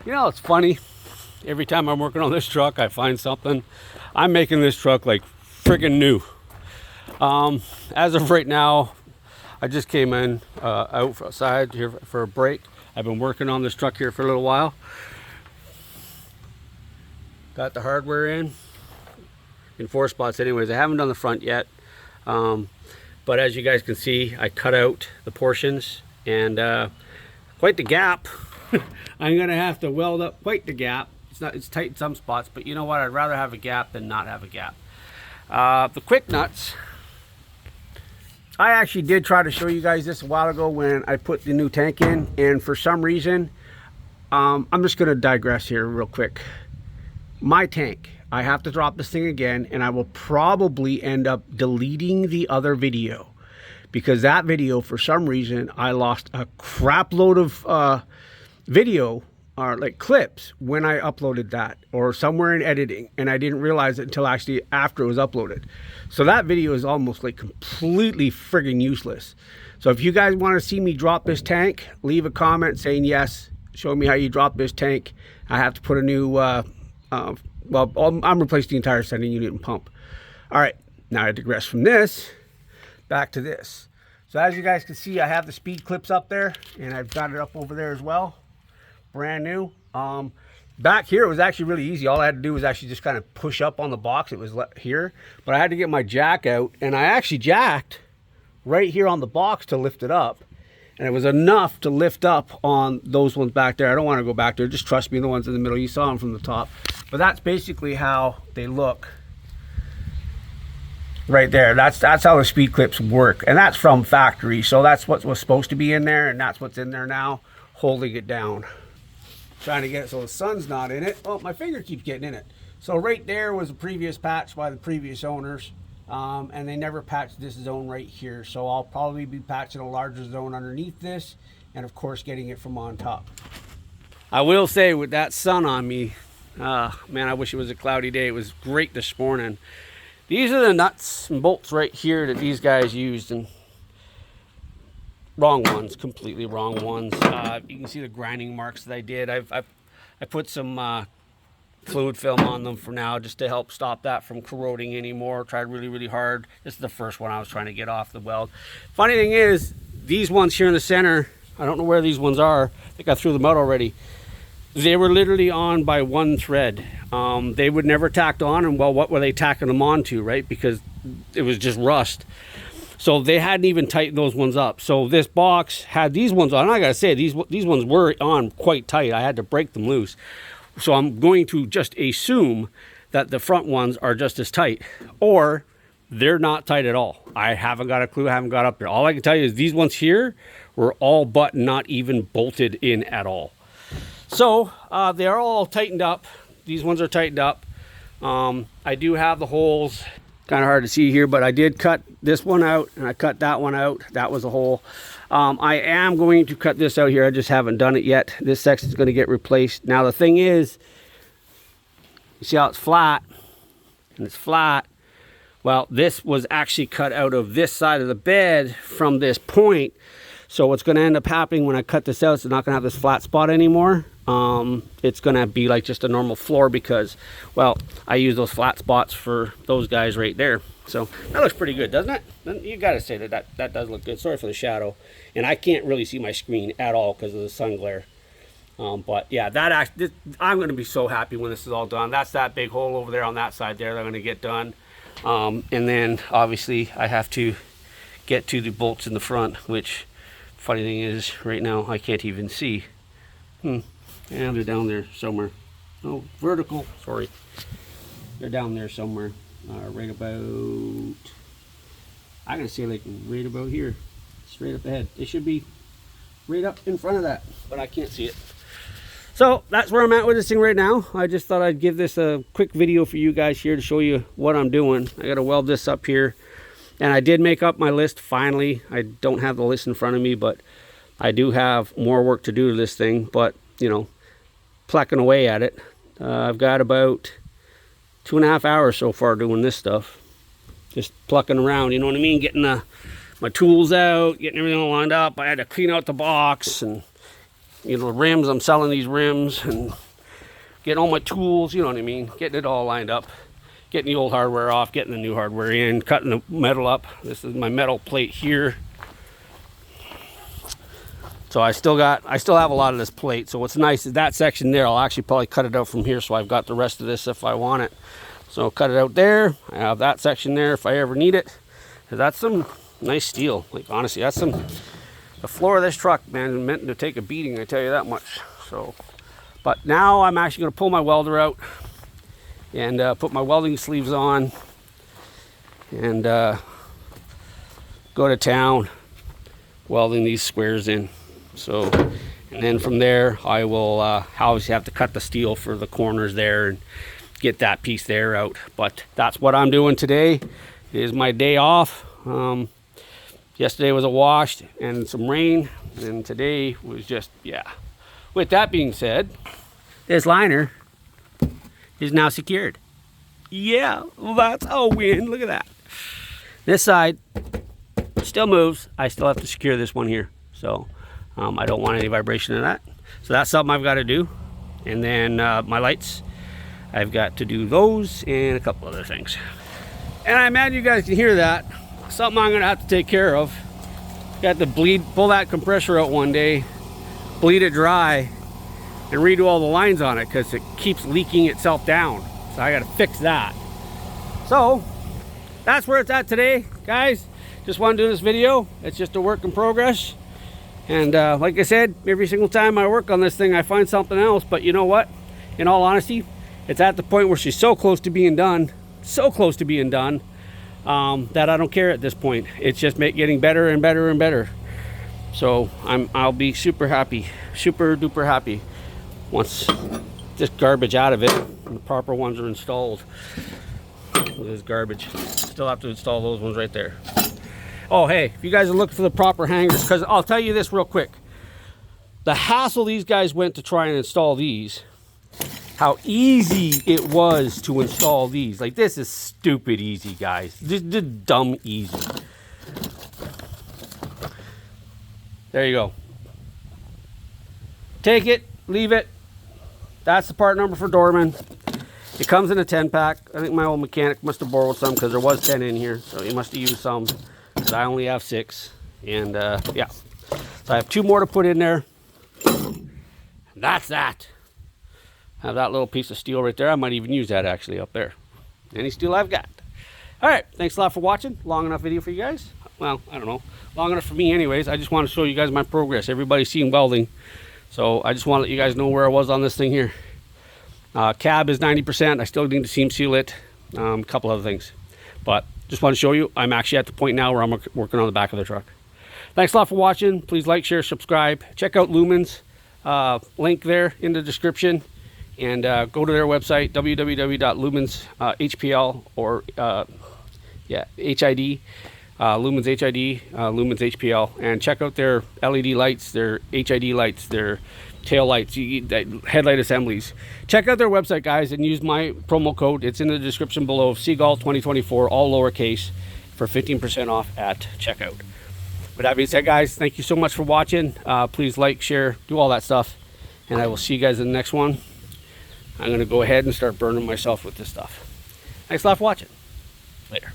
You know, it's funny. Every time I'm working on this truck, I find something. I'm making this truck like friggin' new. As of right now, I just came in outside here for a break. I've been working on this truck here for a little while. Got the hardware in 4 spots anyways. I haven't done the front yet. But as you guys can see, I cut out the portions and quite the gap. I'm gonna have to weld up quite the gap. It's tight in some spots, but you know what? I'd rather have a gap than not have a gap. The quick nuts, I actually did try to show you guys this a while ago when I put the new tank in, and for some reason, I'm just gonna digress here real quick. My tank, I have to drop this thing again, and I will probably end up deleting the other video because that video, for some reason, I lost a crap load of video or like clips when I uploaded that, or somewhere in editing, and I didn't realize it until actually after it was uploaded. So that video is almost like completely friggin' useless. So if you guys want to see me drop this tank, leave a comment saying yes, show me how you drop this tank. I have to put a new well, I'm replacing the entire sending unit and pump. All right, now I digress from this back to this. So as you guys can see, I have the speed clips up there, and I've got it up over there as well, brand new. Back here it was actually really easy. All I had to do was actually just kind of push up on the box. It was here, but I had to get my jack out, and I actually jacked right here on the box to lift it up, and it was enough to lift up on those ones back there. I don't want to go back there, just trust me, the ones in the middle, you saw them from the top. But that's basically how they look right there. That's how the speed clips work, and that's from factory. So that's what was supposed to be in there, and that's what's in there now, holding it down. Trying to get it so the sun's not in it. Oh, my finger keeps getting in it. So right there was a previous patch by the previous owners, and they never patched this zone right here. So I'll probably be patching a larger zone underneath this, and of course getting it from on top. I will say, with that sun on me, man, I wish it was a cloudy day. It was great this morning. These are the nuts and bolts right here that these guys used, and wrong ones, completely wrong ones. You can see the grinding marks that I did. I put some fluid film on them for now, just to help stop that from corroding anymore. Tried really hard. This is the first one I was trying to get off the weld. Funny thing is, these ones here in the center, I don't know where these ones are. I think I threw them out already. They were literally on by one thread. They would never tacked on, and well, what were they tacking them onto, right? Because it was just rust. So they hadn't even tightened those ones up. So this box had these ones on. I gotta say, these ones were on quite tight. I had to break them loose. So I'm going to just assume that the front ones are just as tight, or they're not tight at all. I haven't got a clue. I haven't got up there. All I can tell you is these ones here were all but not even bolted in at all. So they're all tightened up. These ones are tightened up. I do have the holes. Kind of hard to see here, but I did cut this one out, and I cut that one out. That was a hole. I am going to cut this out here. I just haven't done it yet. This section is going to get replaced. Now the thing is, you see how it's flat, and it's flat. Well, this was actually cut out of this side of the bed from this point. So what's going to end up happening when I cut this out, it's not going to have this flat spot anymore. It's going to be like just a normal floor because, well, I use those flat spots for those guys right there. So that looks pretty good, doesn't it? You got to say that does look good. Sorry for the shadow. And I can't really see my screen at all because of the sun glare. But yeah, I'm going to be so happy when this is all done. That's that big hole over there on that side there. They're going to get done. And then obviously I have to get to the bolts in the front, which, funny thing is, right now I can't even see. Yeah, they're down there somewhere. Oh, vertical, sorry. They're down there somewhere. Right about, I'm gonna say like right about here. Straight up ahead. It should be right up in front of that, but I can't see it. So that's where I'm at with this thing right now. I just thought I'd give this a quick video for you guys here to show you what I'm doing. I gotta weld this up here. And I did make up my list finally. I don't have the list in front of me, but I do have more work to do to this thing. But, you know, plucking away at it. I've got about 2.5 hours so far doing this stuff. Just plucking around, you know what I mean? Getting my tools out, getting everything lined up. I had to clean out the box and you know, the rims. I'm selling these rims and getting all my tools, you know what I mean, getting it all lined up, getting the old hardware off, getting the new hardware in, cutting the metal up. This is my metal plate here. So I still have a lot of this plate. So what's nice is that section there, I'll actually probably cut it out from here, so I've got the rest of this if I want it. So cut it out there. I have that section there if I ever need it. Cause that's some nice steel. Like honestly, that's some, the floor of this truck, man, is meant to take a beating, I tell you that much. So, but now I'm actually gonna pull my welder out and put my welding sleeves on and go to town welding these squares in. So, and then from there I will obviously have to cut the steel for the corners there and get that piece there out. But that's what I'm doing today. It is my day off. Yesterday was a wash and some rain, and today was just, yeah. With that being said, this liner is now secured. Yeah, well, that's a win. Look at that. This side still moves. I still have to secure this one here. So I don't want any vibration in that. So that's something I've got to do. And then my lights, I've got to do those and a couple other things. And I imagine you guys can hear that. Something I'm gonna have to take care of. Got to pull that compressor out one day, bleed it dry, and redo all the lines on it because it keeps leaking itself down. So I gotta fix that. So that's where it's at today, guys. Just want to do this video. It's just a work in progress. And like I said, every single time I work on this thing, I find something else. But you know what? In all honesty, it's at the point where she's so close to being done, that I don't care at this point. It's just getting better and better and better. So I'll be super happy, super duper happy once this garbage out of it and the proper ones are installed. This garbage. Still have to install those ones right there. Oh, hey, if you guys are looking for the proper hangers, because I'll tell you this real quick. The hassle these guys went to try and install these, how easy it was to install these. Like, this is stupid easy, guys. This is dumb easy. There you go. Take it, leave it. That's the part number for Dorman. It comes in a 10-pack. I think my old mechanic must have borrowed some because there was 10 in here. So he must have used some. Because I only have 6. And yeah. So I have 2 more to put in there. And that's that. I have that little piece of steel right there. I might even use that actually up there. Any steel I've got. All right. Thanks a lot for watching. Long enough video for you guys. Well, I don't know. Long enough for me anyways. I just want to show you guys my progress. Everybody's seen welding. So I just want to let you guys know where I was on this thing here. Cab is 90%. I still need to seam seal it. A couple other things. But just want to show you, I'm actually at the point now where I'm working on the back of the truck. Thanks a lot for watching. Please like, share, subscribe. Check out Lumen's link there in the description. And go to their website, www.lumens.hpl or HID. Lumens HID, Lumens HPL, and check out their LED lights, their HID lights, their tail lights, headlight assemblies. Check out their website, guys, and use my promo code. It's in the description below, Seagull 2024, all lowercase, for 15% off at checkout. With that being said, guys, thank you so much for watching. Please like, share, do all that stuff, and I will see you guys in the next one. I'm going to go ahead and start burning myself with this stuff. Thanks a lot for watching. Later.